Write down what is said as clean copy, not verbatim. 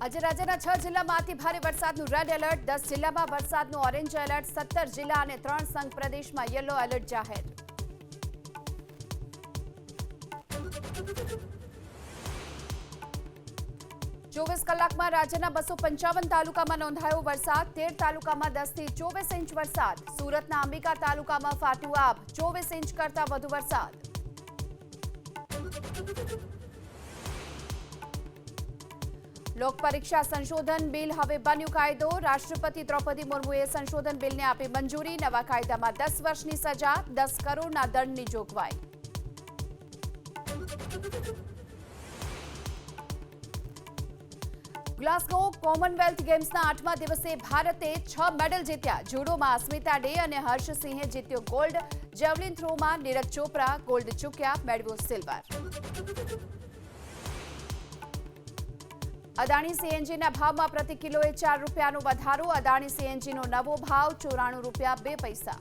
આજે રાજ્યના 6 જિલ્લામાં અતિ ભારે વરસાદનું રેડ એલર્ટ, 10 જિલ્લામાં વરસાદનું ઓરેન્જ એલર્ટ, 17 જિલ્લા અને 3 સંઘ પ્રદેશમાં યલો એલર્ટ જાહેર. ચોવીસ કલાકમાં રાજ્યના 255 તાલુકામાં નોંધાયો વરસાદ, 13 તાલુકામાં 10 થી 24 ઇંચ વરસાદ. સુરતના અંબિકા તાલુકામાં ફાટ્યું આબ, 24 ઇંચ કરતા વધુ વરસાદ. લોક પરીક્ષા સંશોધન બિલ હવે બન્યું કાયદો, રાષ્ટ્રપતિ દ્રૌપદી મુર્મુએ સંશોધન બિલને આપી મંજૂરી. નવા કાયદામાં 10 વર્ષની સજા, 10 કરોડના દંડની જોગવાઈ. ગ્લાસગો કોમનવેલ્થ ગેમ્સના 8મા દિવસે ભારતે 6 મેડલ જીત્યા. જુડોમાં અસ્મિતા ડે અને હર્ષ સિંહે જીત્યો ગોલ્ડ. જેવલિન થ્રોમાં નીરજ ચોપરા ગોલ્ડ ચૂક્યા, મેળવ્યો સિલ્વર. અદાણી સીએનજીના ભાવમાં પ્રતિ કિલોએ ₹4નો વધારો. અદાણી સીએનજીનો નવો ભાવ ₹94.02.